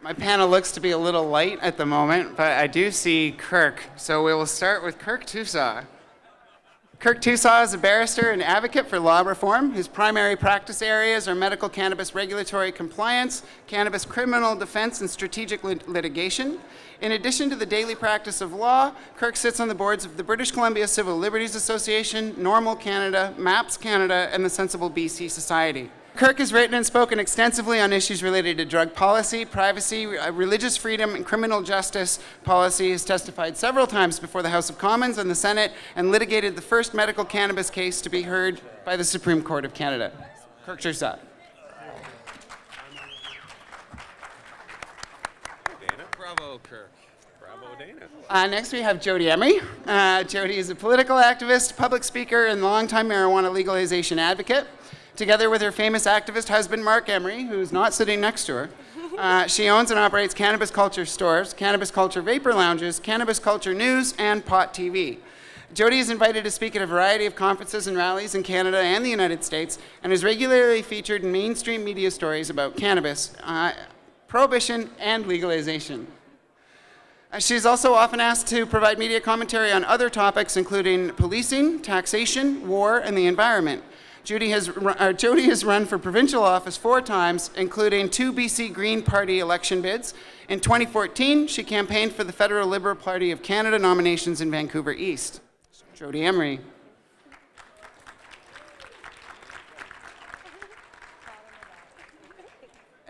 My panel looks to be a little light at the moment, but I do see Kirk. So we will start with Kirk Tousaw. Kirk Tousaw is a barrister and advocate for law reform. His primary practice areas are medical cannabis regulatory compliance, cannabis criminal defense, and strategic litigation. In addition to the daily practice of law, Kirk sits on the boards of the British Columbia Civil Liberties Association, Normal Canada, MAPS Canada, and the Sensible BC Society. Kirk has written and spoken extensively on issues related to drug policy, privacy, religious freedom, and criminal justice policy. He has testified several times before the House of Commons and the Senate, and litigated the first medical cannabis case to be heard by the Supreme Court of Canada. Kirk Tousaw. Dana. Bravo, Kirk. Bravo, Dana. Next we have Jodie Emery. Jodie is a political activist, public speaker, and longtime marijuana legalization advocate. Together with her famous activist husband, Marc Emery, who's not sitting next to her, she owns and operates cannabis culture stores, cannabis culture vapor lounges, cannabis culture news, and pot TV. Jodie is invited to speak at a variety of conferences and rallies in Canada and the United States, and is regularly featured in mainstream media stories about cannabis, prohibition, and legalization. She's also often asked to provide media commentary on other topics, including policing, taxation, war, and the environment. Jodie has run for provincial office 4 times, including 2 BC Green Party election bids. In 2014, she campaigned for the Federal Liberal Party of Canada nominations in Vancouver East. Jodie Emery.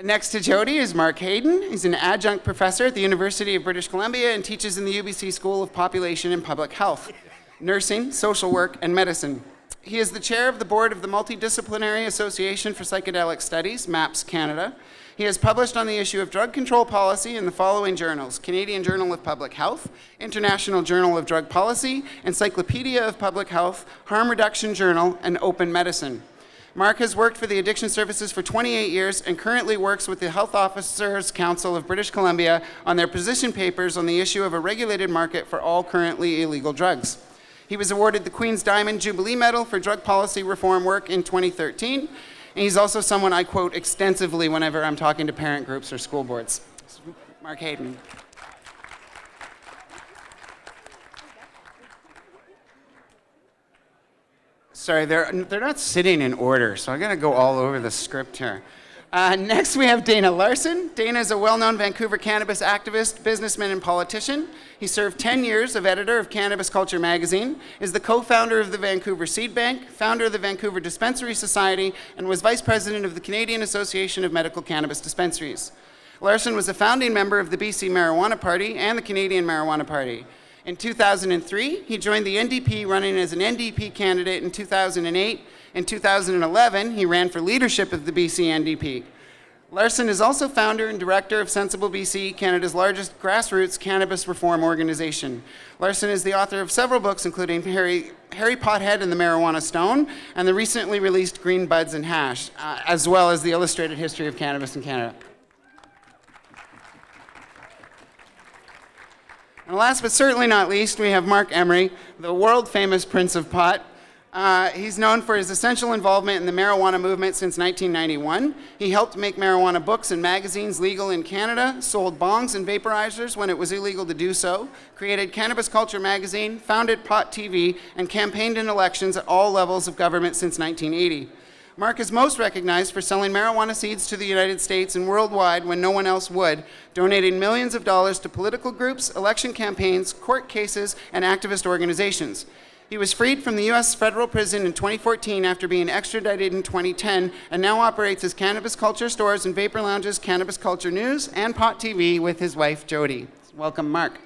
Next to Jodie is Marc Haden. He's an adjunct professor at the University of British Columbia and teaches in the UBC School of Population and Public Health, Nursing, Social Work, and Medicine. He is the chair of the board of the Multidisciplinary Association for Psychedelic Studies, MAPS Canada. He has published on the issue of drug control policy in the following journals: Canadian Journal of Public Health, International Journal of Drug Policy, Encyclopedia of Public Health, Harm Reduction Journal, and Open Medicine. Marc has worked for the Addiction Services for 28 years and currently works with the Health Officers Council of British Columbia on their position papers on the issue of a regulated market for all currently illegal drugs. He was awarded the Queen's Diamond Jubilee Medal for drug policy reform work in 2013. And he's also someone I quote extensively whenever I'm talking to parent groups or school boards. Marc Haden. Sorry, they're not sitting in order, so I'm going to go all over the script here. Next, we have Dana Larsen. Dana is a well-known Vancouver cannabis activist, businessman, and politician. He served 10 years as editor of Cannabis Culture magazine, is the co-founder of the Vancouver Seed Bank, founder of the Vancouver Dispensary Society, and was vice president of the Canadian Association of Medical Cannabis Dispensaries. Larsen was a founding member of the BC Marijuana Party and the Canadian Marijuana Party. In 2003, he joined the NDP, running as an NDP candidate in 2008. In 2011, he ran for leadership of the BC NDP. Larsen is also founder and director of Sensible BC, Canada's largest grassroots cannabis reform organization. Larsen is the author of several books, including Harry Pothead and the Marijuana Stone, and the recently released Green Buds and Hash, as well as the Illustrated History of Cannabis in Canada. And last but certainly not least, we have Marc Emery, the world-famous Prince of Pot. He's known for his essential involvement in the marijuana movement since 1991. He helped make marijuana books and magazines legal in Canada, sold bongs and vaporizers when it was illegal to do so, created Cannabis Culture magazine, founded Pot TV, and campaigned in elections at all levels of government since 1980. Marc is most recognized for selling marijuana seeds to the United States and worldwide when no one else would, donating millions of dollars to political groups, election campaigns, court cases, and activist organizations. He was freed from the U.S. federal prison in 2014 after being extradited in 2010, and now operates his Cannabis Culture stores and vapor lounges, Cannabis Culture News, and Pot TV with his wife, Jodie. Welcome, Marc.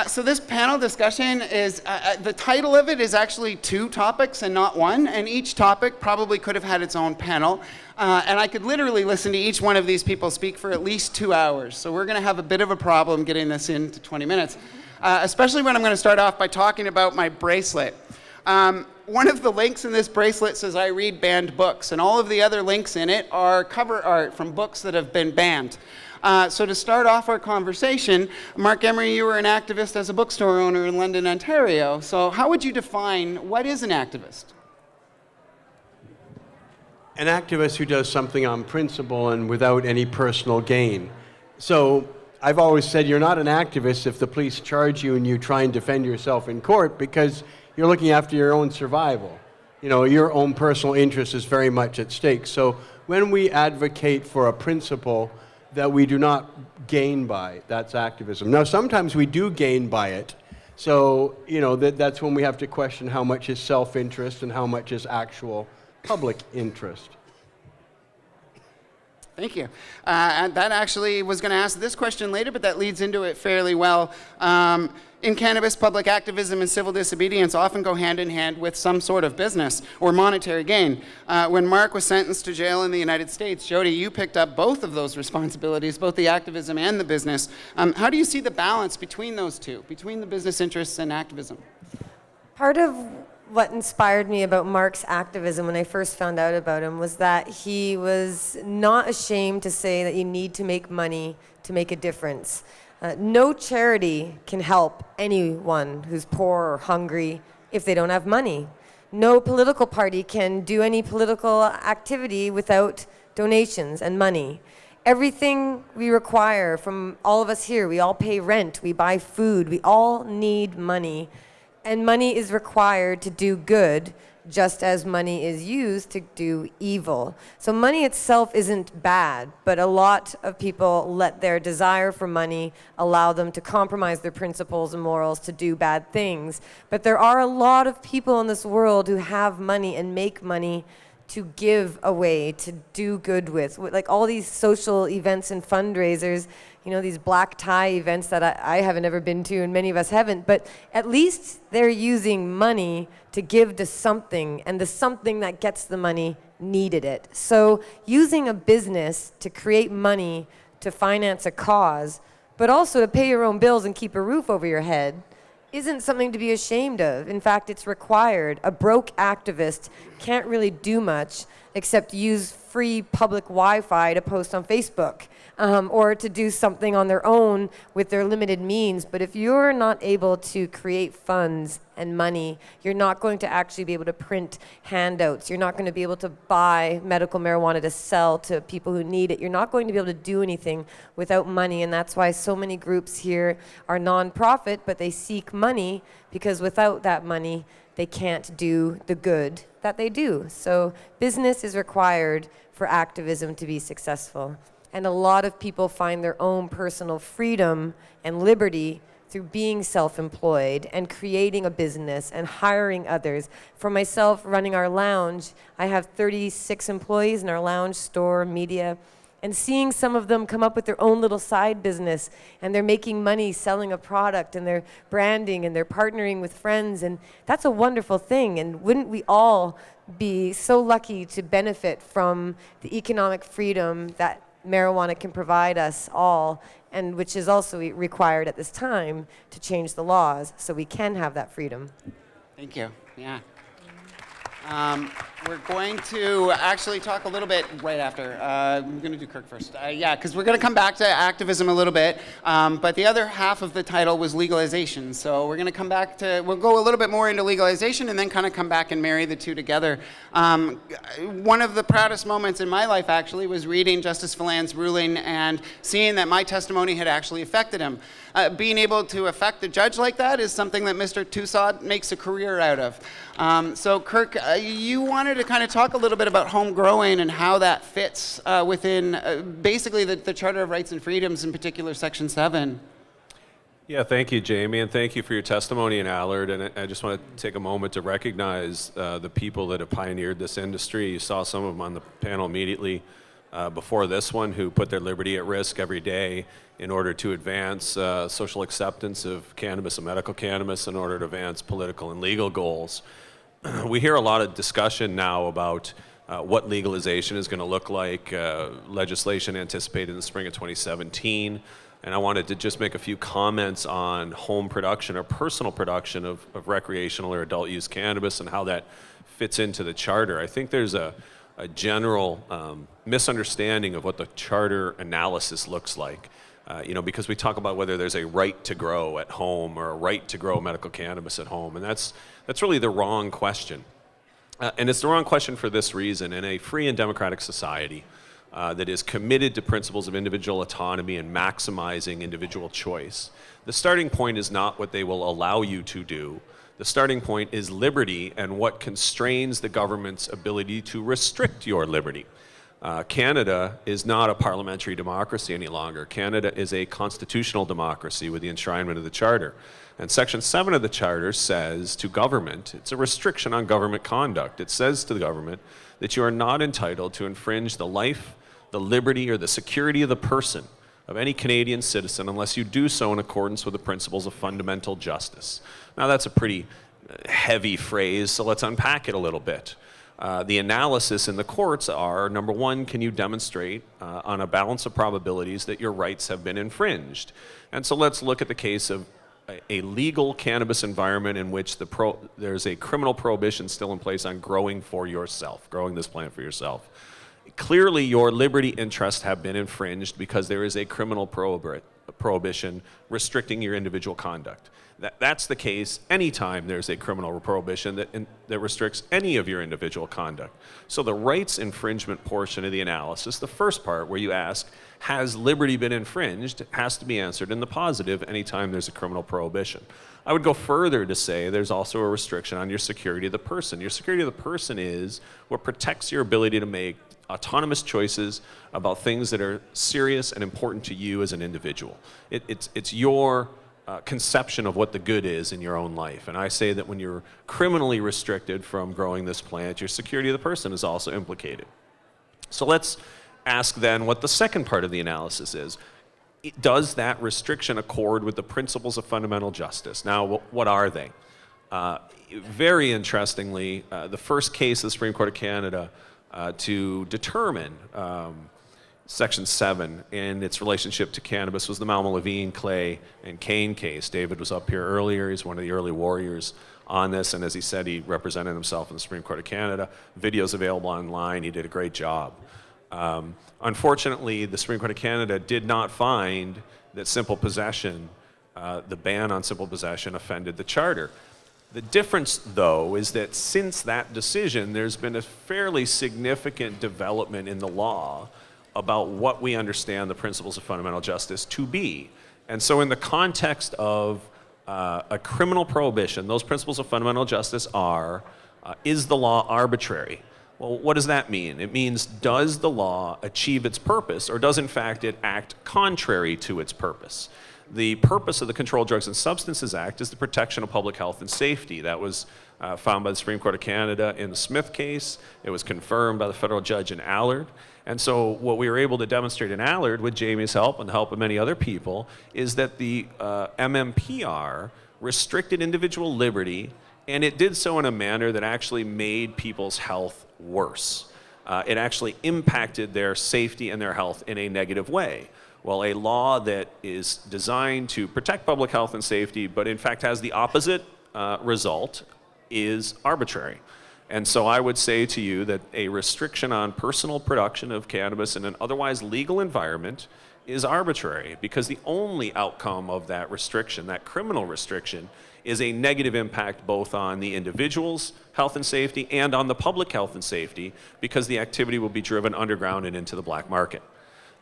So this panel discussion is, the title of it is actually 2 topics and not 1, and each topic probably could have had its own panel. And I could literally listen to each one of these people speak for at least 2 hours. So we're going to have a bit of a problem getting this into 20 minutes, especially when I'm going to start off by talking about my bracelet. One of the links in this bracelet says I read banned books, and all of the other links in it are cover art from books that have been banned. So to start off our conversation, Marc Emery, you were an activist as a bookstore owner in London, Ontario. So how would you define what is an activist? an activist who does something on principle and without any personal gain. So I've always said you're not an activist if the police charge you and you try and defend yourself in court, because you're looking after your own survival. You know, your own personal interest is very much at stake. So when we advocate for a principle that we do not gain by, that's activism. Now, sometimes we do gain by it. So, you know, that's when we have to question how much is self-interest and how much is actual public interest. Thank you. And that actually was going to ask this question later, but that leads into it fairly well. In cannabis, public activism and civil disobedience often go hand in hand with some sort of business or monetary gain. When Marc was sentenced to jail in the United States, Jodie, you picked up both of those responsibilities, both the activism and the business. How do you see the balance between those two, between the business interests and activism? Part of what inspired me about Marc's activism when I first found out about him was that he was not ashamed to say that you need to make money to make a difference. No charity can help anyone who's poor or hungry if they don't have money. No political party can do any political activity without donations and money. Everything we require from all of us here, we all pay rent, we buy food, we all need money. And money is required to do good, just as money is used to do evil. So money itself isn't bad, but a lot of people let their desire for money allow them to compromise their principles and morals to do bad things. But there are a lot of people in this world who have money and make money to give away, to do good with. Like all these social events and fundraisers, you know, these black tie events that I haven't ever been to and many of us haven't, but at least they're using money to give to something, and the something that gets the money needed it. So using a business to create money to finance a cause, but also to pay your own bills and keep a roof over your head, isn't something to be ashamed of. In fact, it's required. A broke activist can't really do much except use free public Wi-Fi to post on Facebook, or to do something on their own with their limited means. But if you're not able to create funds and money, you're not going to actually be able to print handouts. You're not going to be able to buy medical marijuana to sell to people who need it. You're not going to be able to do anything without money, and that's why so many groups here are non-profit, but they seek money, because without that money, they can't do the good that they do. So business is required for activism to be successful. And a lot of people find their own personal freedom and liberty through being self-employed and creating a business and hiring others. For myself, running our lounge, I have 36 employees in our lounge, store, media, and seeing some of them come up with their own little side business, and they're making money selling a product, and they're branding, and they're partnering with friends, and that's a wonderful thing. And wouldn't we all be so lucky to benefit from the economic freedom that marijuana can provide us all, and which is also required at this time to change the laws so we can have that freedom. Thank you. Yeah. We're going to actually talk a little bit right after. I'm going to do Kirk first. Yeah, because we're going to come back to activism a little bit. But the other half of the title was legalization. So we're going to come back to, we'll go a little bit more into legalization and then kind of come back and marry the two together. One of the proudest moments in my life actually was reading Justice Philan's ruling and seeing that my testimony had actually affected him. Being able to affect a judge like that is something that Mr. Tousaw makes a career out of. So Kirk, you wanted to kind of talk a little bit about home growing and how that fits within basically the Charter of Rights and Freedoms, in particular Section 7. Yeah, thank you, Jamie, and thank you for your testimony in Allard. And I just want to take a moment to recognize the people that have pioneered this industry. You saw some of them on the panel immediately before this one, who put their liberty at risk every day in order to advance social acceptance of cannabis and medical cannabis, in order to advance political and legal goals. We hear a lot of discussion now about what legalization is going to look like, legislation anticipated in the spring of 2017. And I wanted to just make a few comments on home production or personal production of recreational or adult use cannabis and how that fits into the charter. I think there's a general misunderstanding of what the charter analysis looks like. Because we talk about whether there's a right to grow at home or a right to grow medical cannabis at home, and that's really the wrong question. And it's the wrong question for this reason. In a free and democratic society that is committed to principles of individual autonomy and maximizing individual choice, the starting point is not what they will allow you to do. The starting point is liberty and what constrains the government's ability to restrict your liberty. Canada is not a parliamentary democracy any longer. Canada is a constitutional democracy with the enshrinement of the Charter. And Section 7 of the Charter says to government, it's a restriction on government conduct. It says to the government that you are not entitled to infringe the life, the liberty, or the security of the person of any Canadian citizen unless you do so in accordance with the principles of fundamental justice. Now that's a pretty heavy phrase, so let's unpack it a little bit. The analysis in the courts are, number one, can you demonstrate on a balance of probabilities that your rights have been infringed? And so let's look at the case of a legal cannabis environment in which there's a criminal prohibition still in place on growing for yourself, growing this plant for yourself. Clearly, your liberty interests have been infringed because there is a criminal prohibition restricting your individual conduct. That's the case anytime there's a criminal prohibition that restricts any of your individual conduct. So the rights infringement portion of the analysis, the first part where you ask, has liberty been infringed, has to be answered in the positive anytime there's a criminal prohibition. I would go further to say there's also a restriction on your security of the person. Your security of the person is what protects your ability to make autonomous choices about things that are serious and important to you as an individual. It's your conception of what the good is in your own life. And I say that when you're criminally restricted from growing this plant, your security of the person is also implicated. So let's ask then what the second part of the analysis is. Does that restriction accord with the principles of fundamental justice? Now, what are they? Very interestingly, the first case of the Supreme Court of Canada to determine Section 7 and its relationship to cannabis was the Malma Levine, Clay, and Kane case. David was up here earlier. He's one of the early warriors on this, and as he said, he represented himself in the Supreme Court of Canada. Video's available online. He did a great job. Unfortunately, the Supreme Court of Canada did not find that simple possession, the ban on simple possession, offended the Charter. The difference, though, is that since that decision, there's been a fairly significant development in the law about what we understand the principles of fundamental justice to be. And so in the context of a criminal prohibition, those principles of fundamental justice are, is the law arbitrary? Well, what does that mean? It means, does the law achieve its purpose, or does in fact it act contrary to its purpose? The purpose of the Controlled Drugs and Substances Act is the protection of public health and safety. That was found by the Supreme Court of Canada in the Smith case. It was confirmed by the federal judge in Allard. And so what we were able to demonstrate in Allard, with Jamie's help and the help of many other people, is that the MMPR restricted individual liberty, and it did so in a manner that actually made people's health worse. It actually impacted their safety and their health in a negative way. Well, a law that is designed to protect public health and safety, but in fact has the opposite result, is arbitrary. And so I would say to you that a restriction on personal production of cannabis in an otherwise legal environment is arbitrary, because the only outcome of that restriction, that criminal restriction, is a negative impact both on the individual's health and safety and on the public health and safety, because the activity will be driven underground and into the black market.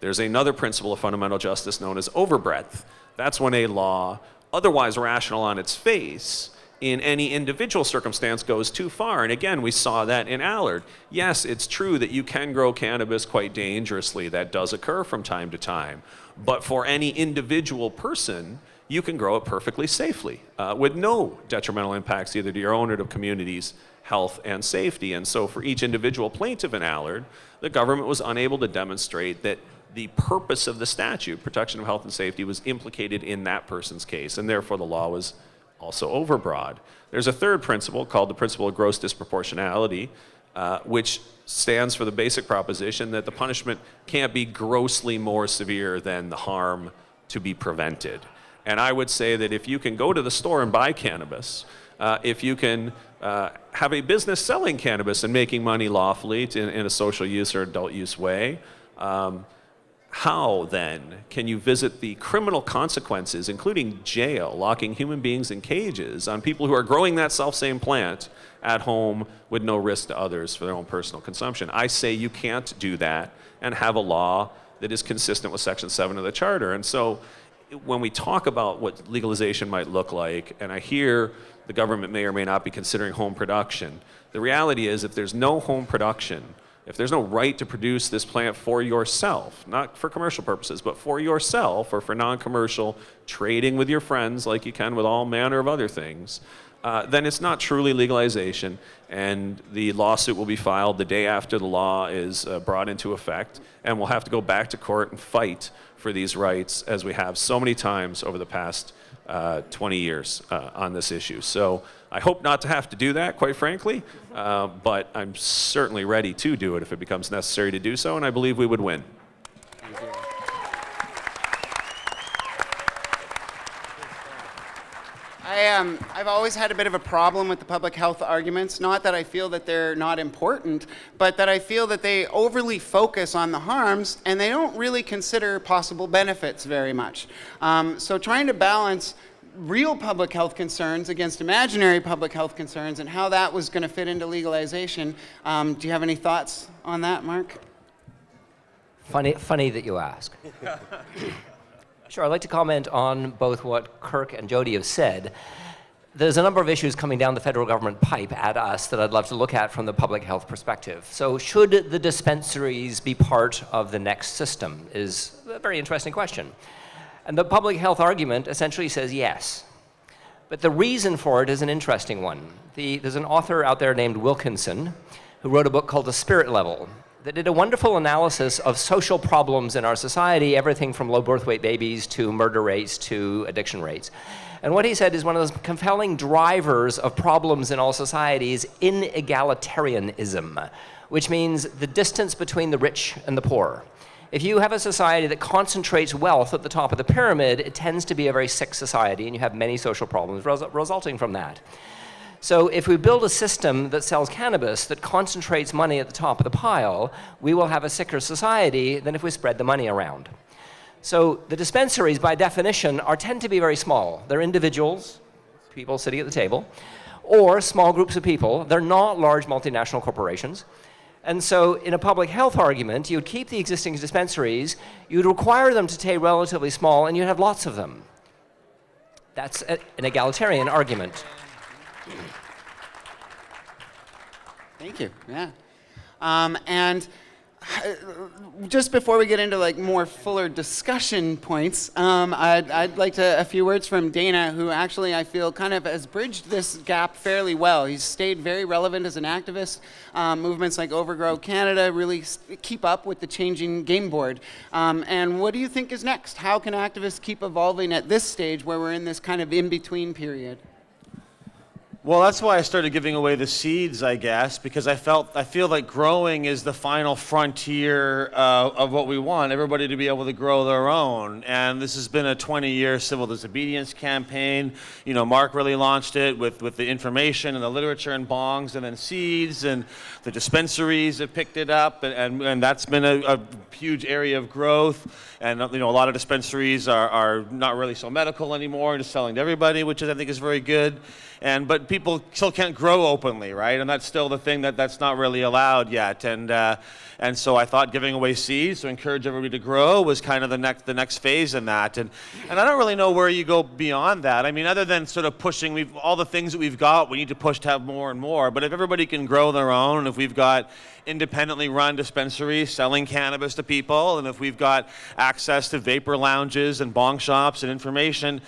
There's another principle of fundamental justice known as overbreadth. That's when a law, otherwise rational on its face, in any individual circumstance goes too far. And again, we saw that in Allard. Yes, it's true that you can grow cannabis quite dangerously. That does occur from time to time. But for any individual person, you can grow it perfectly safely with no detrimental impacts either to your own or to community's health and safety. And so for each individual plaintiff in Allard, the government was unable to demonstrate that the purpose of the statute, protection of health and safety, was implicated in that person's case, and therefore the law was also overbroad. There's a third principle called the principle of gross disproportionality, which stands for the basic proposition that the punishment can't be grossly more severe than the harm to be prevented. And I would say that if you can go to the store and buy cannabis, if you can have a business selling cannabis and making money lawfully in a social use or adult use way, how then can you visit the criminal consequences, including jail, locking human beings in cages, on people who are growing that self-same plant at home with no risk to others for their own personal consumption? I say you can't do that and have a law that is consistent with Section 7 of the Charter. And so when we talk about what legalization might look like, and I hear the government may or may not be considering home production, the reality is if there's no home production, if there's no right to produce this plant for yourself, not for commercial purposes, but for yourself or for non-commercial trading with your friends like you can with all manner of other things, then it's not truly legalization, and the lawsuit will be filed the day after the law is brought into effect, and we'll have to go back to court and fight for these rights, as we have so many times over the past 20 years on this issue. So I hope not to have to do that, quite frankly, but I'm certainly ready to do it if it becomes necessary to do so, and I believe we would win. I've always had a bit of a problem with the public health arguments. Not that I feel that they're not important, but that I feel that they overly focus on the harms and they don't really consider possible benefits very much. So trying to balance real public health concerns against imaginary public health concerns and how that was going to fit into legalization. Do you have any thoughts on that, Marc? Funny that you ask. Sure, I'd like to comment on both what Kirk and Jodie have said. There's a number of issues coming down the federal government pipe at us that I'd love to look at from the public health perspective. So should the dispensaries be part of the next system is a very interesting question. And the public health argument essentially says yes. But the reason for it is an interesting one. There's an author out there named Wilkinson who wrote a book called The Spirit Level that did a wonderful analysis of social problems in our society, everything from low birth weight babies to murder rates to addiction rates. And what he said is one of those compelling drivers of problems in all societies in egalitarianism, which means the distance between the rich and the poor. If you have a society that concentrates wealth at the top of the pyramid, it tends to be a very sick society, and you have many social problems resulting from that. So if we build a system that sells cannabis that concentrates money at the top of the pile, we will have a sicker society than if we spread the money around. So the dispensaries, by definition, tend to be very small. They're individuals, people sitting at the table, or small groups of people. They're not large multinational corporations. And so in a public health argument, you would keep the existing dispensaries, you'd require them to stay relatively small, and you'd have lots of them. That's an egalitarian argument. Thank you. Yeah. And just before we get into like more fuller discussion points, I'd like a few words from Dana, who actually I feel kind of has bridged this gap fairly well. He's stayed very relevant as an activist. Movements like Overgrow Canada really keep up with the changing game board. And what do you think is next? How can activists keep evolving at this stage where we're in this kind of in-between period? Well, that's why I started giving away the seeds, I guess, because I feel like growing is the final frontier of what we want, everybody to be able to grow their own. And this has been a 20-year civil disobedience campaign. You know, Marc really launched it with the information and the literature and bongs, and then seeds, and the dispensaries have picked it up, and that's been a huge area of growth. And you know, a lot of dispensaries are not really so medical anymore, just selling to everybody, which I think is very good. But people still can't grow openly, right? And that's still the thing that's not really allowed yet. And so I thought giving away seeds to encourage everybody to grow was kind of the next phase in that. And I don't really know where you go beyond that. I mean, other than sort of pushing all the things that we've got, we need to push to have more and more. But if everybody can grow their own, and if we've got independently run dispensaries selling cannabis to people, and if we've got access to vapor lounges and bong shops and information,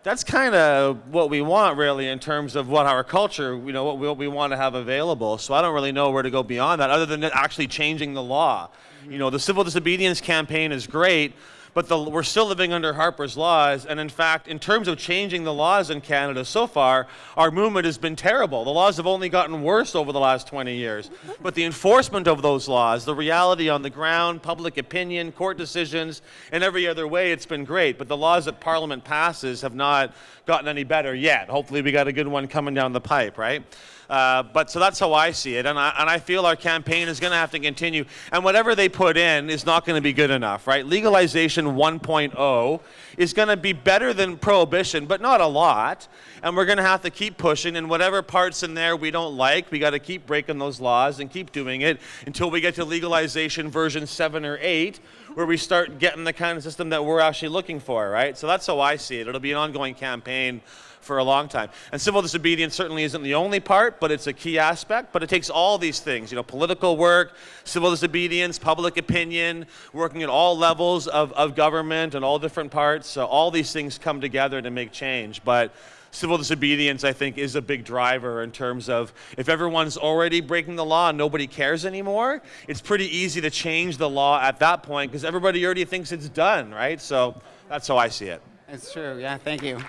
that's kind of what we want, really, in terms of what our culture, you know, what we want to have available. So I don't really know where to go beyond that, other than actually changing the law. You know, the civil disobedience campaign is great, but we're still living under Harper's laws. And in fact, in terms of changing the laws in Canada so far, our movement has been terrible. The laws have only gotten worse over the last 20 years. But the enforcement of those laws, the reality on the ground, public opinion, court decisions, and every other way, it's been great. But the laws that Parliament passes have not gotten any better yet. Hopefully we got a good one coming down the pipe, right? But so that's how I see it, and I feel our campaign is going to have to continue. And whatever they put in is not going to be good enough, right? Legalization 1.0 is going to be better than prohibition, but not a lot. And we're going to have to keep pushing. And whatever parts in there we don't like, we got to keep breaking those laws and keep doing it until we get to legalization version 7 or 8, where we start getting the kind of system that we're actually looking for, right? So that's how I see it. It'll be an ongoing campaign for a long time. And civil disobedience certainly isn't the only part, but it's a key aspect. But it takes all these things, political work, civil disobedience, public opinion, working at all levels of government and all different parts. So all these things come together to make change. But civil disobedience, I think, is a big driver in terms of if everyone's already breaking the law and nobody cares anymore, it's pretty easy to change the law at that point because everybody already thinks it's done, right? So that's how I see it. It's true. Yeah, thank you.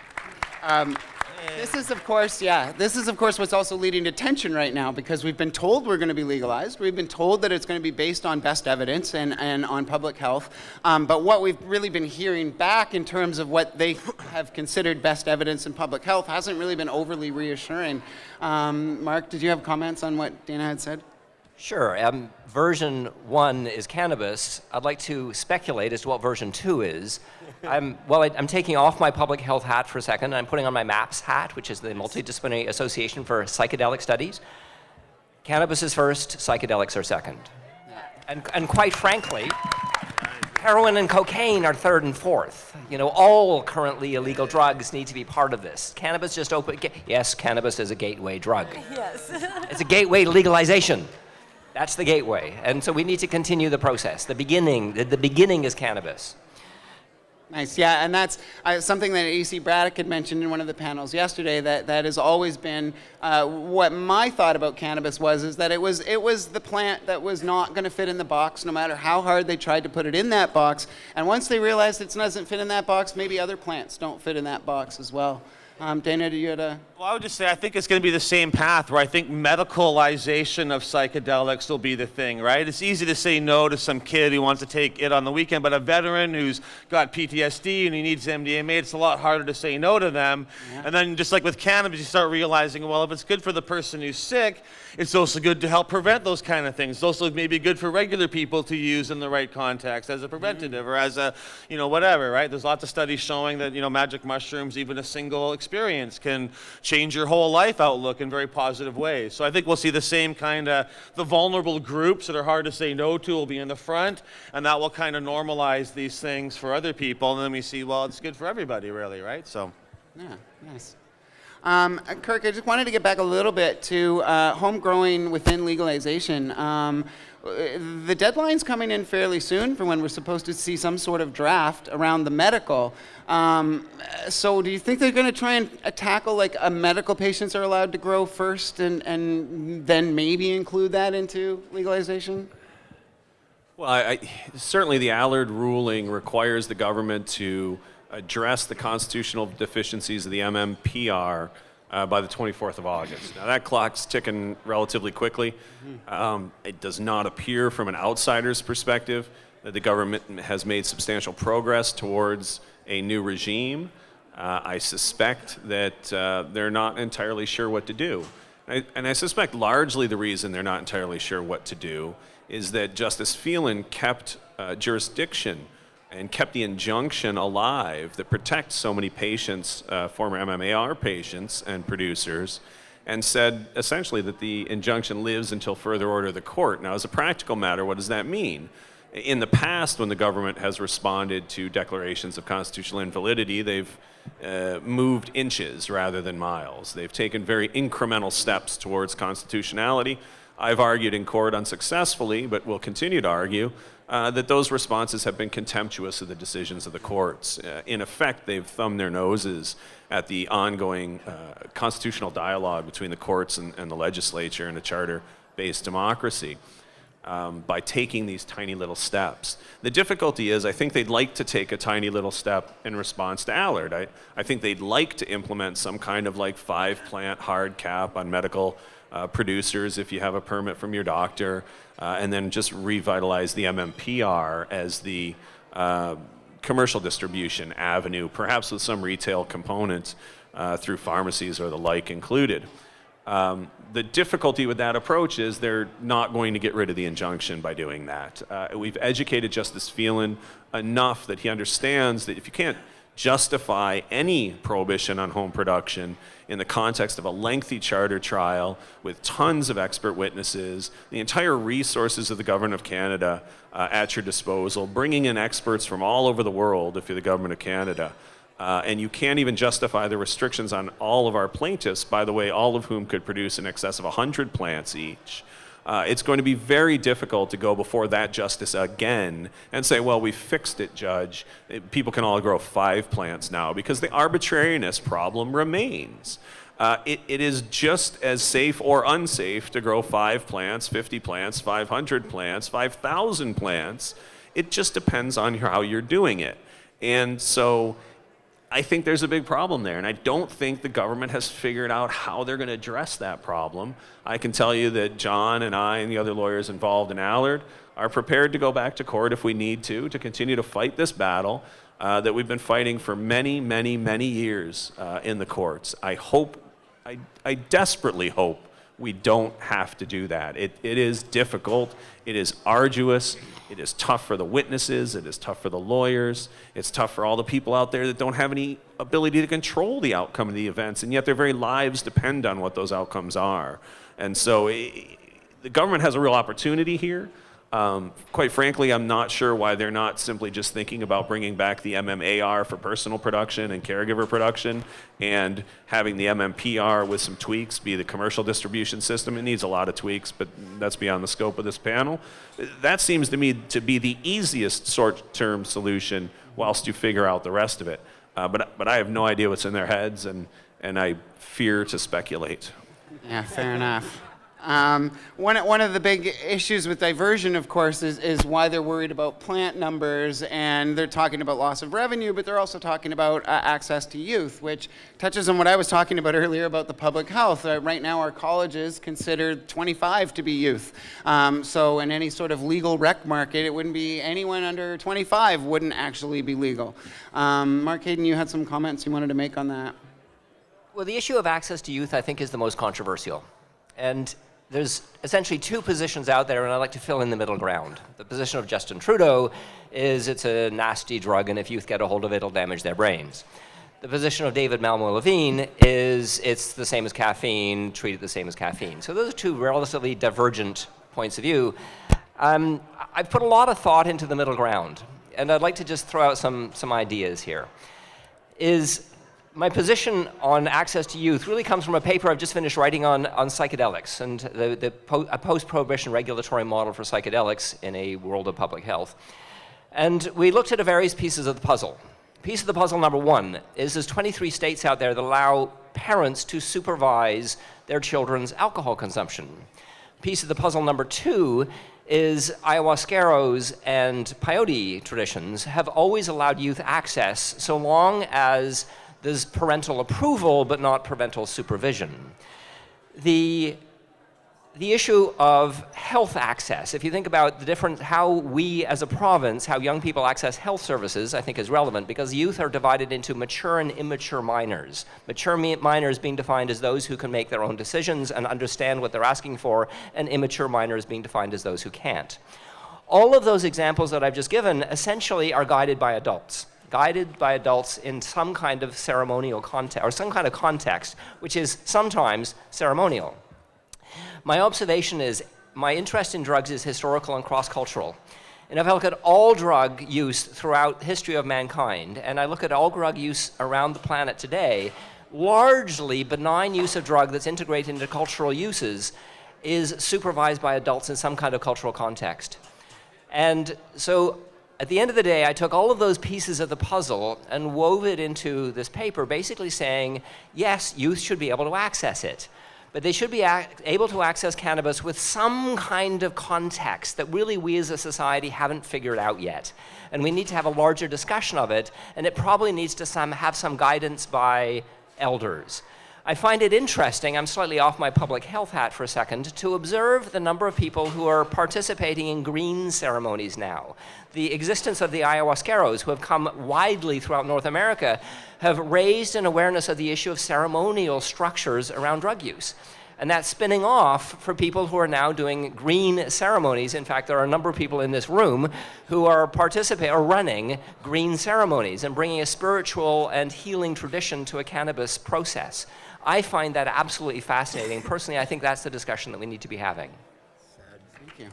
This is, of course, what's also leading to tension right now because we've been told we're going to be legalized. We've been told that it's going to be based on best evidence and on public health. But what we've really been hearing back in terms of what they have considered best evidence in public health hasn't really been overly reassuring. Marc, did you have comments on what Dana had said? Sure. Version 1 is cannabis. I'd like to speculate as to what version 2 is. I'm taking off my public health hat for a second, and I'm putting on my MAPS hat, which is the Multidisciplinary Association for Psychedelic Studies. Cannabis is first, psychedelics are second. And quite frankly, heroin and cocaine are third and fourth. All currently illegal drugs need to be part of this. Cannabis just yes, cannabis is a gateway drug. Yes. It's a gateway to legalization. That's the gateway. And so we need to continue the process. The beginning is cannabis. Nice, yeah, and that's something that A.C. Braddock had mentioned in one of the panels yesterday. That has always been what my thought about cannabis is that it was the plant that was not going to fit in the box, no matter how hard they tried to put it in that box. And once they realized it doesn't fit in that box, maybe other plants don't fit in that box as well. Dana, do you have a... Well, I would just say I think it's going to be the same path where I think medicalization of psychedelics will be the thing, right? It's easy to say no to some kid who wants to take it on the weekend, but a veteran who's got PTSD and he needs MDMA, it's a lot harder to say no to them. Yeah. And then just like with cannabis, you start realizing, well, if it's good for the person who's sick, it's also good to help prevent those kind of things. It's also maybe good for regular people to use in the right context as a preventative or as a, whatever, right? There's lots of studies showing that, magic mushrooms, even a single experience can change your whole life outlook in very positive ways. So I think we'll see the same kind of, the vulnerable groups that are hard to say no to will be in the front, and that will kind of normalize these things for other people, and then we see, well, it's good for everybody really, right? So. Yeah, nice. Kirk, I just wanted to get back a little bit to home growing within legalization. The deadline's coming in fairly soon for when we're supposed to see some sort of draft around the medical. So do you think they're going to try and tackle like medical patients are allowed to grow first and then maybe include that into legalization? Well, certainly the Allard ruling requires the government to address the constitutional deficiencies of the MMPR by the 24th of August. Now that clock's ticking relatively quickly. It does not appear from an outsider's perspective that the government has made substantial progress towards a new regime. I suspect that they're not entirely sure what to do. And I suspect largely the reason they're not entirely sure what to do is that Justice Phelan kept jurisdiction and kept the injunction alive that protects so many patients, former MMAR patients and producers, and said essentially that the injunction lives until further order of the court. Now, as a practical matter, what does that mean? In the past, when the government has responded to declarations of constitutional invalidity, they've moved inches rather than miles. They've taken very incremental steps towards constitutionality. I've argued in court unsuccessfully, but will continue to argue, that those responses have been contemptuous of the decisions of the courts. In effect, they've thumbed their noses at the ongoing constitutional dialogue between the courts and the legislature in a charter-based democracy by taking these tiny little steps. The difficulty is I think they'd like to take a tiny little step in response to Allard. I think they'd like to implement some kind of like 5-plant hard cap on medical producers if you have a permit from your doctor, and then just revitalize the MMPR as the commercial distribution avenue, perhaps with some retail components through pharmacies or the like included. The difficulty with that approach is they're not going to get rid of the injunction by doing that. We've educated Justice Phelan enough that he understands that if you can't justify any prohibition on home production in the context of a lengthy charter trial with tons of expert witnesses, the entire resources of the government of Canada at your disposal, bringing in experts from all over the world if you're the government of Canada, and you can't even justify the restrictions on all of our plaintiffs, by the way, all of whom could produce in excess of 100 plants each. It's going to be very difficult to go before that justice again and say, well, we fixed it, Judge. People can all grow 5 plants now, because the arbitrariness problem remains. It is just as safe or unsafe to grow 5 plants, 50 plants, 500 plants, 5,000 plants. It just depends on how you're doing it. And so I think there's a big problem there, and I don't think the government has figured out how they're going to address that problem. I can tell you that John and I and the other lawyers involved in Allard are prepared to go back to court if we need to continue to fight this battle that we've been fighting for many, many, many years in the courts. I desperately hope we don't have to do that. It is difficult, it is arduous, it is tough for the witnesses, it is tough for the lawyers, it's tough for all the people out there that don't have any ability to control the outcome of the events, and yet their very lives depend on what those outcomes are. And so the government has a real opportunity here. Quite frankly, I'm not sure why they're not simply just thinking about bringing back the MMAR for personal production and caregiver production, and having the MMPR with some tweaks be the commercial distribution system. It needs a lot of tweaks, but that's beyond the scope of this panel. That seems to me to be the easiest short-term solution whilst you figure out the rest of it. But I have no idea what's in their heads, and I fear to speculate. Yeah, fair enough. One of the big issues with diversion, of course, is why they're worried about plant numbers, and they're talking about loss of revenue, but they're also talking about access to youth, which touches on what I was talking about earlier about the public health. Right now, our colleges consider 25 to be youth. So in any sort of legal rec market, it wouldn't be anyone under 25 wouldn't actually be legal. Marc, Haden, you had some comments you wanted to make on that. Well, the issue of access to youth, I think, is the most controversial. And there's essentially 2 positions out there, and I'd like to fill in the middle ground. The position of Justin Trudeau is it's a nasty drug, and if youth get a hold of it, it'll damage their brains. The position of David Malmo-Levine is it's the same as caffeine, treat it the same as caffeine. So those are 2 relatively divergent points of view. I've put a lot of thought into the middle ground, and I'd like to just throw out some ideas here. My position on access to youth really comes from a paper I've just finished writing on psychedelics and a post-prohibition regulatory model for psychedelics in a world of public health. And we looked at various pieces of the puzzle. Piece of the puzzle number 1 is there's 23 states out there that allow parents to supervise their children's alcohol consumption. Piece of the puzzle number 2 is ayahuasqueros and peyote traditions have always allowed youth access so long as there's parental approval, but not parental supervision. The issue of health access, if you think about how we as a province, how young people access health services, I think is relevant because youth are divided into mature and immature minors. Mature minors being defined as those who can make their own decisions and understand what they're asking for, and immature minors being defined as those who can't. All of those examples that I've just given essentially are guided by adults in some kind of ceremonial context, or some kind of context, which is sometimes ceremonial. My observation is, my interest in drugs is historical and cross-cultural. And if I look at all drug use throughout history of mankind, and I look at all drug use around the planet today, largely benign use of drug that's integrated into cultural uses is supervised by adults in some kind of cultural context. And so, at the end of the day, I took all of those pieces of the puzzle and wove it into this paper, basically saying, yes, youth should be able to access it, but they should be able to access cannabis with some kind of context that really we as a society haven't figured out yet. And we need to have a larger discussion of it, and it probably needs to have some guidance by elders. I find it interesting, I'm slightly off my public health hat for a second, to observe the number of people who are participating in green ceremonies now. The existence of the ayahuasqueros, who have come widely throughout North America, have raised an awareness of the issue of ceremonial structures around drug use. And that's spinning off for people who are now doing green ceremonies. In fact, there are a number of people in this room who are running green ceremonies and bringing a spiritual and healing tradition to a cannabis process. I find that absolutely fascinating. Personally, I think that's the discussion that we need to be having. Thank you.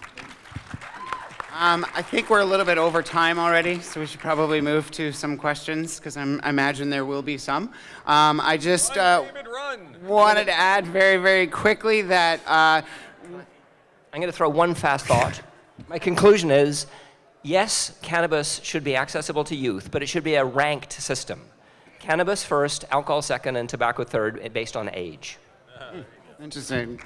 I think we're a little bit over time already, so we should probably move to some questions, because I imagine there will be some. I just wanted to add very, very quickly that... I'm going to throw one fast thought. My conclusion is, yes, cannabis should be accessible to youth, but it should be a ranked system. Cannabis first, alcohol second, and tobacco third, based on age. Interesting.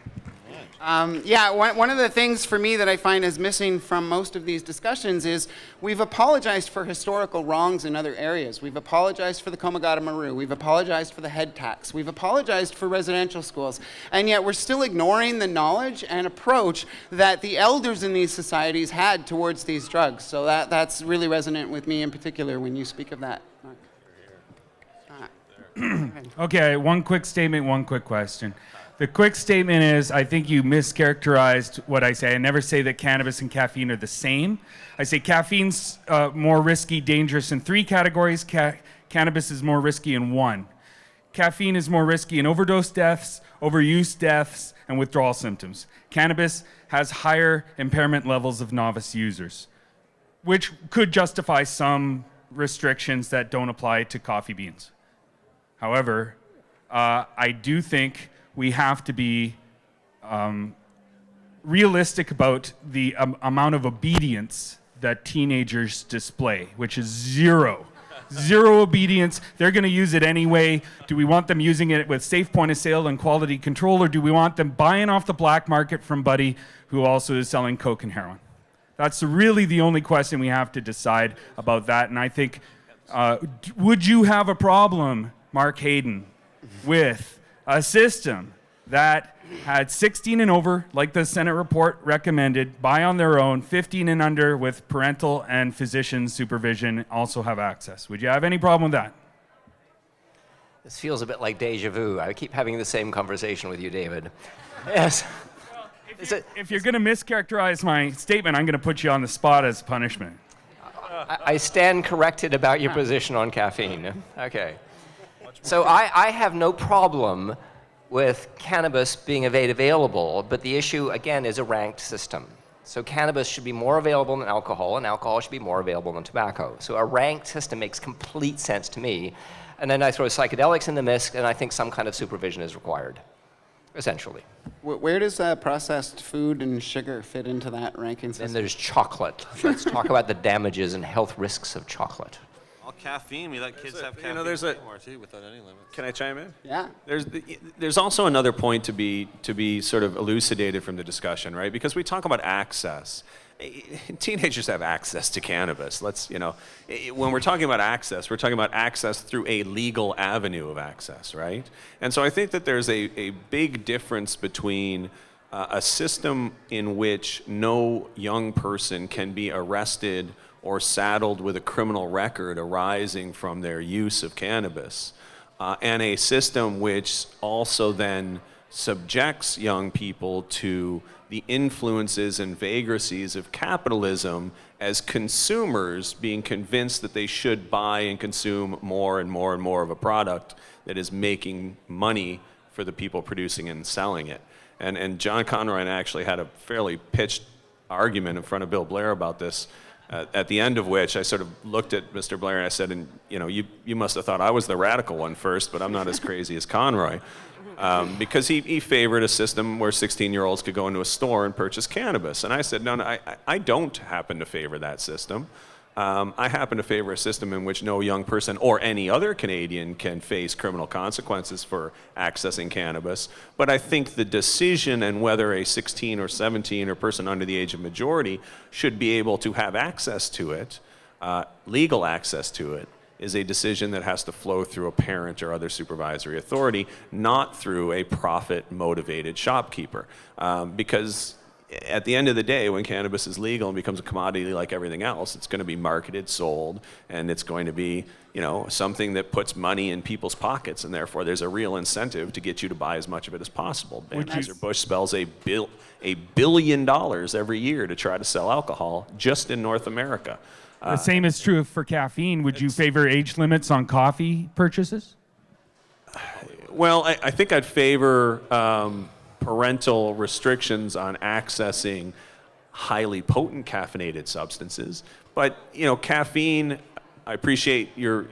One of the things for me that I find is missing from most of these discussions is we've apologized for historical wrongs in other areas. We've apologized for the Komagata Maru. We've apologized for the head tax. We've apologized for residential schools. And yet we're still ignoring the knowledge and approach that the elders in these societies had towards these drugs. So that's really resonant with me in particular when you speak of that, Marc. Okay, one quick statement, one quick question. The quick statement is, I think you mischaracterized what I say. I never say that cannabis and caffeine are the same. I say caffeine's more risky, dangerous in 3 categories. Cannabis is more risky in 1. Caffeine is more risky in overdose deaths, overuse deaths, and withdrawal symptoms. Cannabis has higher impairment levels of novice users, which could justify some restrictions that don't apply to coffee beans. However, I do think we have to be realistic about the amount of obedience that teenagers display, which is zero. Zero obedience. They're going to use it anyway. Do we want them using it with safe point of sale and quality control, or do we want them buying off the black market from Buddy, who also is selling coke and heroin? That's really the only question we have to decide about that. And I think, would you have a problem, Marc Haden, with a system that had 16 and over, like the Senate report recommended, buy on their own, 15 and under with parental and physician supervision also have access? Would you have any problem with that? This feels a bit like deja vu. I keep having the same conversation with you, David. Yes. If you're going to mischaracterize my statement, I'm going to put you on the spot as punishment. I stand corrected about your position on caffeine. Okay. So I have no problem with cannabis being available, but the issue, again, is a ranked system. So cannabis should be more available than alcohol, and alcohol should be more available than tobacco. So a ranked system makes complete sense to me. And then I throw psychedelics in the mix, and I think some kind of supervision is required, essentially. Where does processed food and sugar fit into that ranking system? Then there's chocolate. Let's talk about the damages and health risks of chocolate. All caffeine, we let kids have caffeine anymore too, without any limits. Can I chime in? Yeah. There's also another point to be sort of elucidated from the discussion, right? Because we talk about access. Teenagers have access to cannabis. When we're talking about access, we're talking about access through a legal avenue of access, right? And so I think that there's a big difference between a system in which no young person can be arrested or saddled with a criminal record arising from their use of cannabis, and a system which also then subjects young people to the influences and vagaries of capitalism as consumers being convinced that they should buy and consume more and more and more of a product that is making money for the people producing and selling it. And John Conroy and I actually had a fairly pitched argument in front of Bill Blair about this, at the end of which I sort of looked at Mr. Blair and I said, and you must have thought I was the radical one first, but I'm not as crazy as Conroy. Because he favored a system where 16-year-olds could go into a store and purchase cannabis. And I said, no, I don't happen to favor that system. I happen to favor a system in which no young person or any other Canadian can face criminal consequences for accessing cannabis. But I think the decision and whether a 16 or 17 or person under the age of majority should be able to have access to it, legal access to it, is a decision that has to flow through a parent or other supervisory authority, not through a profit-motivated shopkeeper. Because at the end of the day, when cannabis is legal and becomes a commodity like everything else, it's going to be marketed, sold, and it's going to be, something that puts money in people's pockets, and therefore there's a real incentive to get you to buy as much of it as possible. Anheuser-Busch spells $1 billion every year to try to sell alcohol just in North America. The same is true for caffeine. Would you favor age limits on coffee purchases? Well, I think I'd favor parental restrictions on accessing highly potent caffeinated substances. But, caffeine, I appreciate your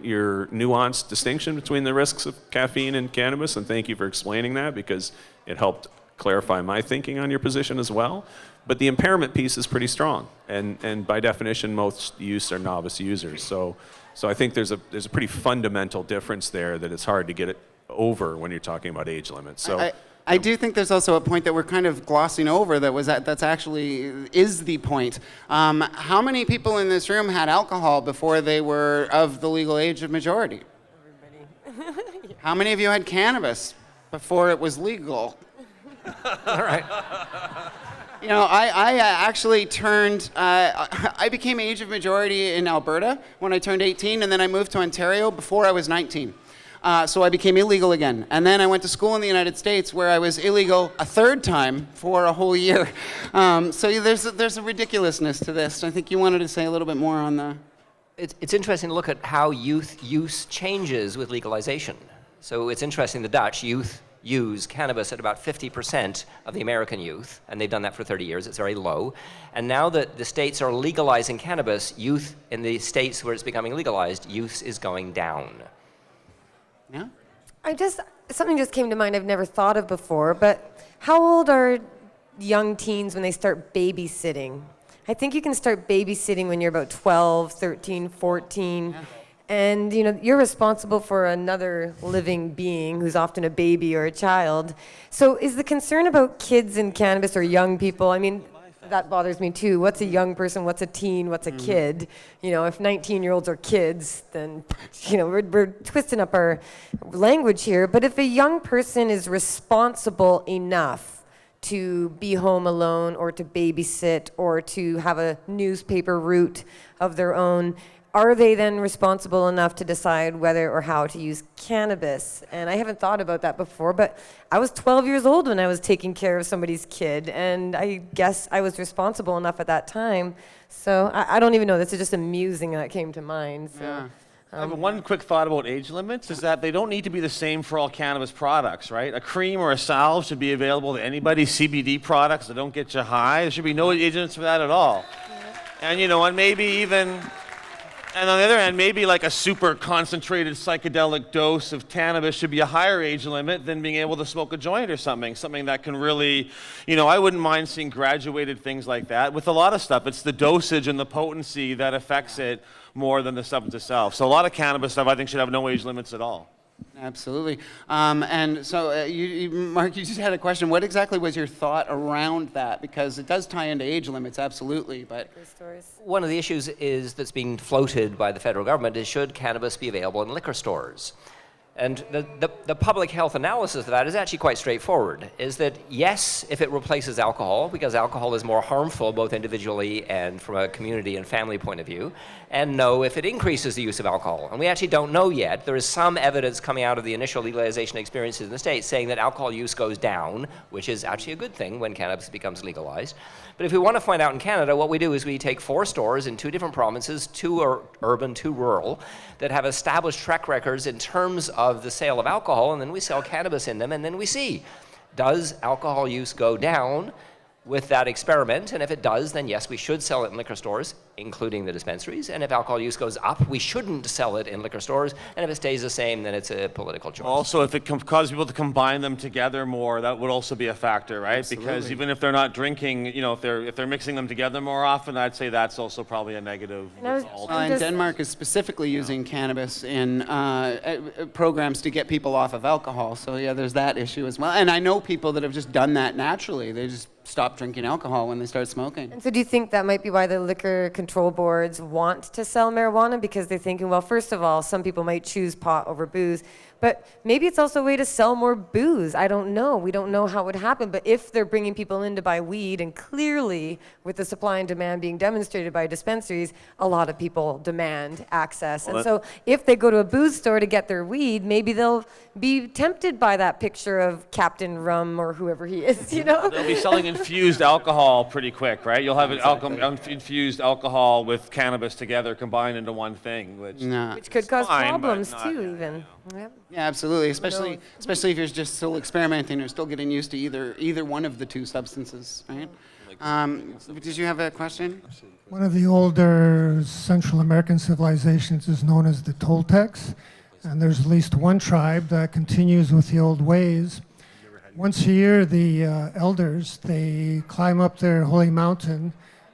nuanced distinction between the risks of caffeine and cannabis, and thank you for explaining that because it helped clarify my thinking on your position as well. But the impairment piece is pretty strong, and by definition, most youths are novice users. So I think there's a pretty fundamental difference there that it's hard to get it over when you're talking about age limits. So I do think there's also a point that we're kind of glossing over that's actually is the point. How many people in this room had alcohol before they were of the legal age of majority? Everybody. How many of you had cannabis before it was legal? All right. I actually I became age of majority in Alberta when I turned 18, and then I moved to Ontario before I was 19. So I became illegal again. And then I went to school in the United States where I was illegal a third time for a whole year. So there's a ridiculousness to this. I think you wanted to say a little bit more on the... It's interesting to look at how youth use changes with legalization. So it's interesting, the Dutch youth use cannabis at about 50% of the American youth, and they've done that for 30 years. It's very low. And now that the states are legalizing cannabis, youth in the states where it's becoming legalized, use is going down. Yeah? Something just came to mind I've never thought of before, but how old are young teens when they start babysitting? I think you can start babysitting when you're about 12, 13, 14. Yeah. And you're responsible for another living being who's often a baby or a child. So is the concern about kids and cannabis or young people, that bothers me too. What's a young person? What's a teen? What's a kid? If 19-year-olds are kids, then, we're twisting up our language here. But if a young person is responsible enough to be home alone or to babysit or to have a newspaper route of their own, are they then responsible enough to decide whether or how to use cannabis? And I haven't thought about that before, but I was 12 years old when I was taking care of somebody's kid, and I guess I was responsible enough at that time. So I don't even know. This is just amusing that came to mind. So. Yeah. I have one quick thought about age limits is that they don't need to be the same for all cannabis products, right? A cream or a salve should be available to anybody. CBD products that don't get you high, there should be no age limits for that at all. Yeah. And and maybe even... And on the other hand, maybe like a super concentrated psychedelic dose of cannabis should be a higher age limit than being able to smoke a joint or something that can really, I wouldn't mind seeing graduated things like that. With a lot of stuff, it's the dosage and the potency that affects it more than the substance itself. So a lot of cannabis stuff I think should have no age limits at all. Absolutely. And so, Marc, you just had a question. What exactly was your thought around that? Because it does tie into age limits, absolutely. But one of the issues that's being floated by the federal government is should cannabis be available in liquor stores? And the public health analysis of that is actually quite straightforward, is that yes, if it replaces alcohol, because alcohol is more harmful both individually and from a community and family point of view, and no, if it increases the use of alcohol. And we actually don't know yet. There is some evidence coming out of the initial legalization experiences in the States saying that alcohol use goes down, which is actually a good thing when cannabis becomes legalized. But if we want to find out in Canada, what we do is we take 4 stores in 2 different provinces, 2 are urban, 2 rural, that have established track records in terms of the sale of alcohol, and then we sell cannabis in them, and then we see, does alcohol use go down with that experiment? And if it does, then yes, we should sell it in liquor stores, including the dispensaries. And if alcohol use goes up, we shouldn't sell it in liquor stores. And if it stays the same, then it's a political choice. Also, if it causes people to combine them together more, that would also be a factor, right? Absolutely. Because even if they're not drinking, if they're mixing them together more often, I'd say that's also probably a negative result. And Denmark is specifically using cannabis in programs to get people off of alcohol. So yeah, there's that issue as well. And I know people that have just done that naturally. They just stop drinking alcohol when they start smoking. And so do you think that might be why the liquor control boards want to sell marijuana? Because they're thinking, well, first of all, some people might choose pot over booze, But maybe it's also a way to sell more booze. I don't know. We don't know how it would happen. But if they're bringing people in to buy weed, and clearly with the supply and demand being demonstrated by dispensaries, a lot of people demand access. And so if they go to a booze store to get their weed, maybe they'll be tempted by that picture of Captain Rum or whoever he is, you know? They'll be selling infused alcohol pretty quick, right? You'll have infused alcohol with cannabis together combined into one thing, which No. Which could cause fine, but problems not- too, even. Yep. Yeah, absolutely. Especially if you're just still experimenting or still getting used to either one of the two substances, right? Did you have a question? One of the older Central American civilizations is known as the Toltecs, and there's at least one tribe that continues with the old ways. Once a year, the elders, they climb up their holy mountain,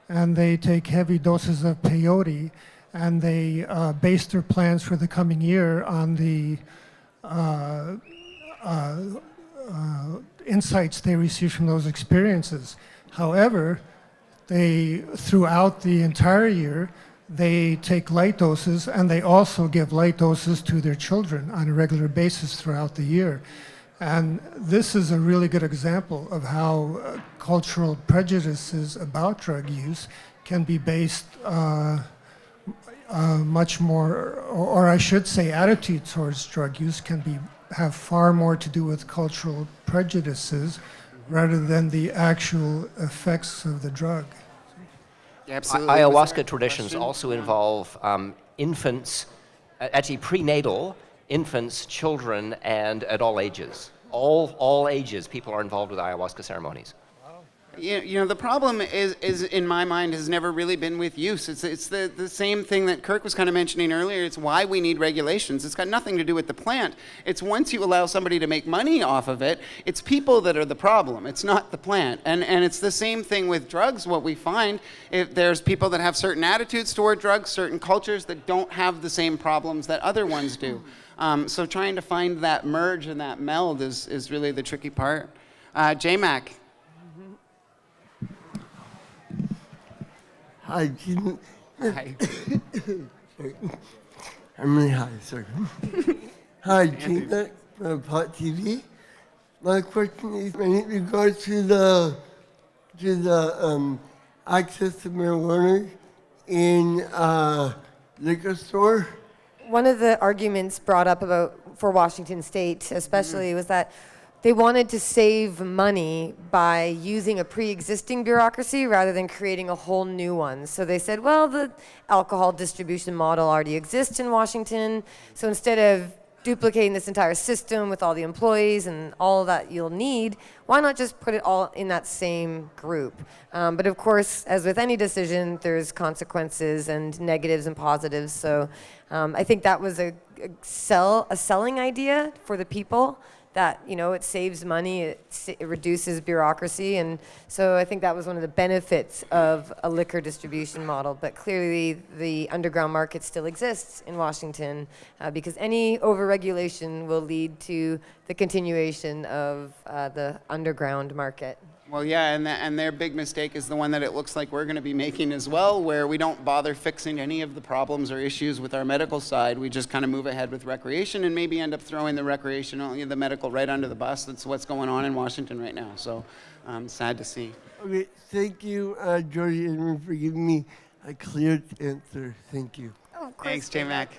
and they take heavy doses of peyote, and they base their plans for the coming year on the insights they receive from those experiences. However, throughout the entire year, they take light doses, and they also give light doses to their children on a regular basis throughout the year. And this is a really good example of how cultural prejudices about drug use can be based much more, or I should say attitude towards drug use can have far more to do with cultural prejudices rather than the actual effects of the drug. Yeah, absolutely. Ayahuasca traditions also involve infants, actually prenatal infants, children, and at all ages. All ages, people are involved with ayahuasca ceremonies. You know, the problem is in my mind has never really been with use. It's the same thing that Kirk was kind of mentioning earlier. It's why we need regulations. It's got nothing to do with the plant. It's once you allow somebody to make money off of it, it's people that are the problem. It's not the plant. And it's the same thing with drugs. What we find, if there's people that have certain attitudes toward drugs, certain cultures that don't have the same problems that other ones do. So trying to find that merge and that meld is really the tricky part. J-Mac. Hi, Keaton. Hi. I'm really high, sorry. Hi, Keaton from Pot TV. My question is in regards to the access to marijuana in liquor store. One of the arguments brought up for Washington State especially was that they wanted to save money by using a pre-existing bureaucracy rather than creating a whole new one. So they said, well, the alcohol distribution model already exists in Washington, so instead of duplicating this entire system with all the employees and all that you'll need, why not just put it all in that same group? But of course, as with any decision, there's consequences and negatives and positives. So I think that was a selling idea for the people, that, you know, it saves money, it reduces bureaucracy, and so I think that was one of the benefits of a liquor distribution model. But clearly, the underground market still exists in Washington because any overregulation will lead to the continuation of the underground market. Well, yeah, and their big mistake is the one that it looks like we're going to be making as well, where we don't bother fixing any of the problems or issues with our medical side. We just kind of move ahead with recreation and maybe end up throwing the recreational, the medical right under the bus. That's what's going on in Washington right now. So sad to see. Okay, thank you, Jodie and Emery, for giving me a clear answer. Thank you. Oh, of course. Thanks, J-Mac.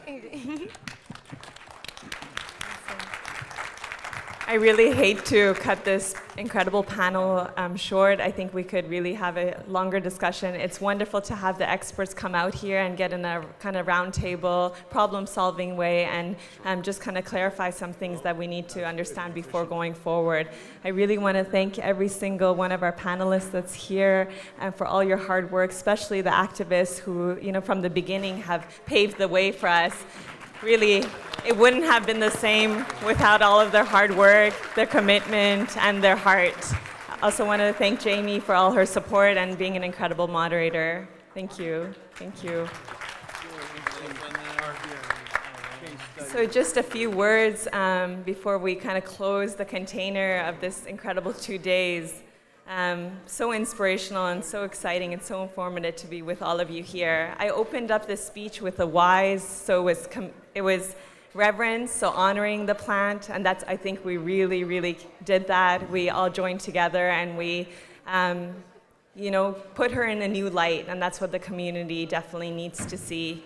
I really hate to cut this incredible panel short. I think we could really have a longer discussion. It's wonderful to have the experts come out here and get in a kind of roundtable, problem-solving way and just kind of clarify some things that we need to understand before going forward. I really want to thank every single one of our panelists that's here for all your hard work, especially the activists who, you know, from the beginning have paved the way for us. Really, it wouldn't have been the same without all of their hard work, their commitment, and their heart. I also want to thank Jamie for all her support and being an incredible moderator. Thank you. Thank you. So just a few words before we kind of close the container of this incredible 2 days. So inspirational and so exciting and so informative to be with all of you here. I opened up this speech with the whys, so it was reverence, so honoring the plant, and I think we really, really did that. We all joined together and we, put her in a new light, and that's what the community definitely needs to see.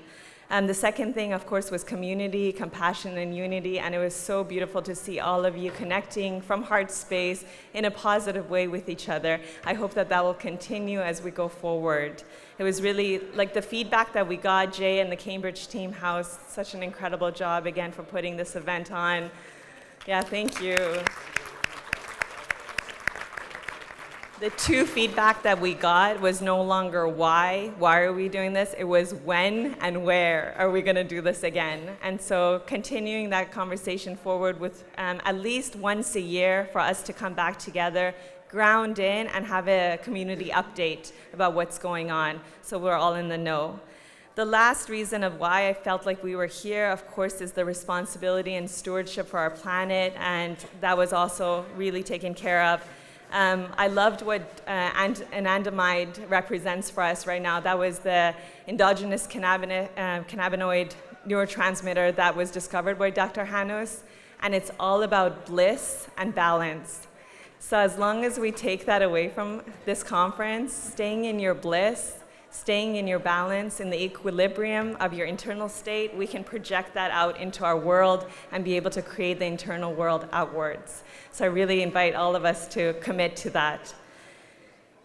The second thing, of course, was community, compassion, and unity, and it was so beautiful to see all of you connecting from heart space in a positive way with each other. I hope that will continue as we go forward. It was really, like the feedback that we got, Jay and the Cambridge Team House, such an incredible job again for putting this event on. Yeah, thank you. The two feedback that we got was no longer why are we doing this? It was when and where are we going to do this again? And so continuing that conversation forward with at least once a year for us to come back together, ground in, and have a community update about what's going on so we're all in the know. The last reason of why I felt like we were here, of course, is the responsibility and stewardship for our planet, and that was also really taken care of. I loved what anandamide represents for us right now. That was the endogenous cannabinoid neurotransmitter that was discovered by Dr. Hanos, and it's all about bliss and balance. So as long as we take that away from this conference, staying in your bliss, staying in your balance, in the equilibrium of your internal state, we can project that out into our world and be able to create the internal world outwards. So I really invite all of us to commit to that.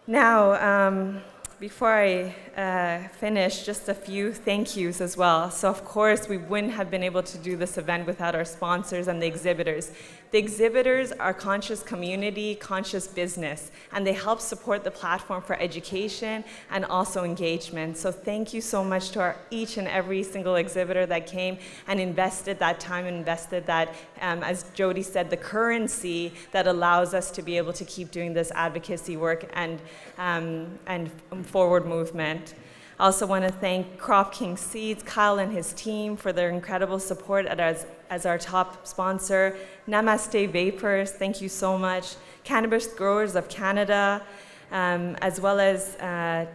Now, before I finish, just a few thank yous as well. So of course, we wouldn't have been able to do this event without our sponsors and the exhibitors. The exhibitors are conscious community, conscious business, and they help support the platform for education and also engagement. So thank you so much to each and every single exhibitor that came and invested that time, invested that, as Jodie said, the currency that allows us to be able to keep doing this advocacy work and forward movement. I also want to thank Crop King Seeds, Kyle and his team for their incredible support as our top sponsor. Namaste Vapors, thank you so much. Cannabis Growers of Canada, as well as the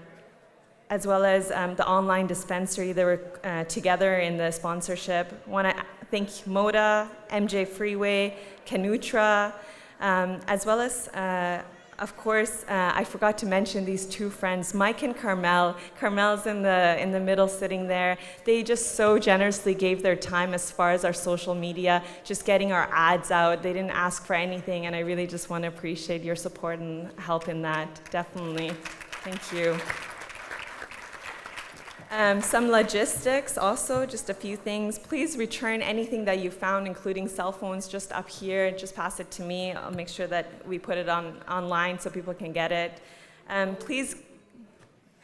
online dispensary. They were together in the sponsorship. I want to thank Moda, MJ Freeway, Canutra, as well as of course, I forgot to mention these two friends, Mike and Carmel. Carmel's in the middle sitting there. They just so generously gave their time as far as our social media, just getting our ads out. They didn't ask for anything, and I really just want to appreciate your support and help in that, definitely. Thank you. Some logistics also, just a few things. Please return anything that you found, including cell phones, just up here. Just pass it to me. I'll make sure that we put it online so people can get it. Please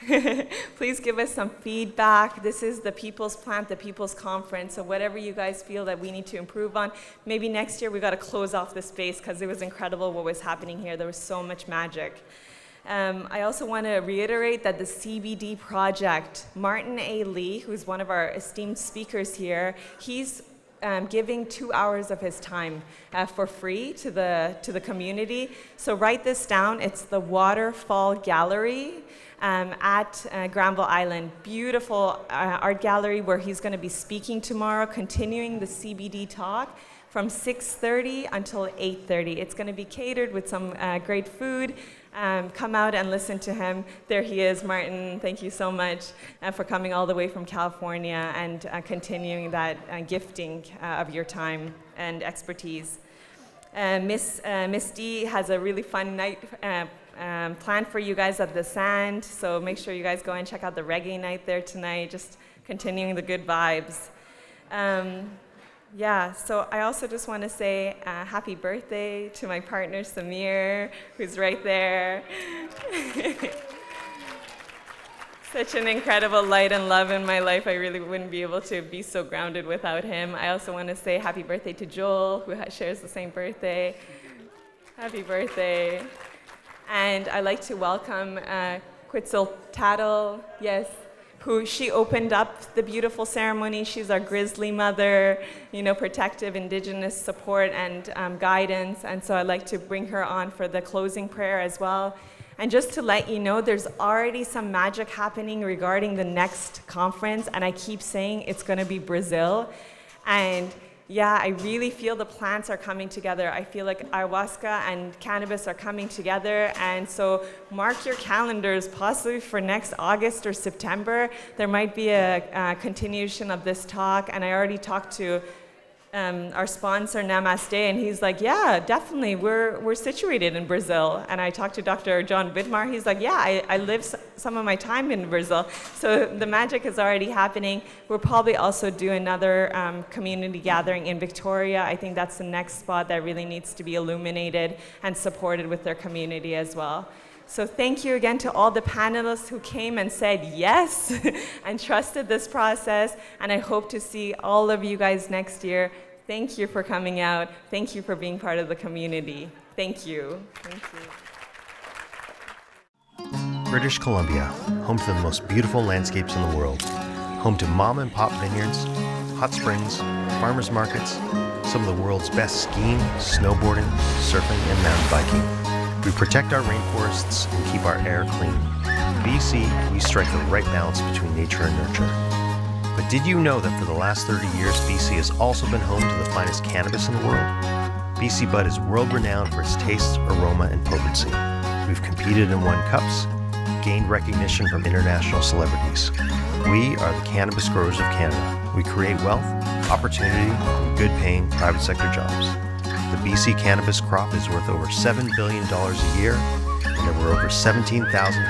give us some feedback. This is the People's Plant, the People's Conference, so whatever you guys feel that we need to improve on, maybe next year we got to close off the space because it was incredible what was happening here. There was so much magic. I also want to reiterate that the CBD project, Martin A. Lee, who's one of our esteemed speakers here, he's giving 2 hours of his time for free to the community. So write this down. It's the Waterfall Gallery at Granville Island. Beautiful art gallery where he's going to be speaking tomorrow, continuing the CBD talk from 6:30 until 8:30. It's going to be catered with some great food. Come out and listen to him. There he is, Martin. Thank you so much for coming all the way from California and continuing that gifting of your time and expertise. Miss D has a really fun night planned for you guys at the Sand, so make sure you guys go and check out the reggae night there tonight, just continuing the good vibes. Yeah, so I also just want to say happy birthday to my partner Samir, who's right there. Such an incredible light and love in my life. I really wouldn't be able to be so grounded without him. I also want to say happy birthday to Joel, who shares the same birthday. Happy birthday. And I'd like to welcome Quetzal Tattle, yes, who she opened up the beautiful ceremony. She's our grizzly mother, protective indigenous support and guidance. And so I'd like to bring her on for the closing prayer as well. And just to let you know, there's already some magic happening regarding the next conference. And I keep saying it's going to be Brazil. And yeah, I really feel the plants are coming together. I feel like ayahuasca and cannabis are coming together. And so mark your calendars, possibly for next August or September. There might be a continuation of this talk. And I already talked to our sponsor, Namaste, and he's like, yeah, definitely, we're situated in Brazil. And I talked to Dr. John Vidmar, he's like, yeah, I live some of my time in Brazil. So the magic is already happening. We'll probably also do another community gathering in Victoria. I think that's the next spot that really needs to be illuminated and supported with their community as well. So thank you again to all the panelists who came and said yes and trusted this process. And I hope to see all of you guys next year. Thank you for coming out. Thank you for being part of the community. Thank you. Thank you. British Columbia, home to the most beautiful landscapes in the world. Home to mom and pop vineyards, hot springs, farmers markets, some of the world's best skiing, snowboarding, surfing, and mountain biking. We protect our rainforests and keep our air clean. BC, we strike the right balance between nature and nurture. But did you know that for the last 30 years, BC has also been home to the finest cannabis in the world? BC Bud is world-renowned for its taste, aroma, and potency. We've competed and won cups, gained recognition from international celebrities. We are the cannabis growers of Canada. We create wealth, opportunity, and good-paying private sector jobs. The BC cannabis crop is worth over $7 billion a year, and there were over 17,000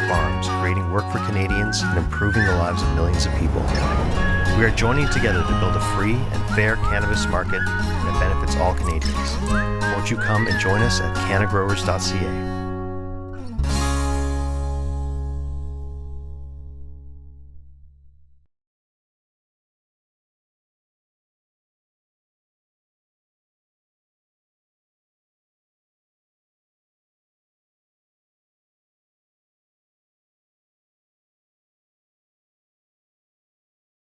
farms creating work for Canadians and improving the lives of millions of people. We are joining together to build a free and fair cannabis market that benefits all Canadians. Won't you come and join us at cannagrowers.ca?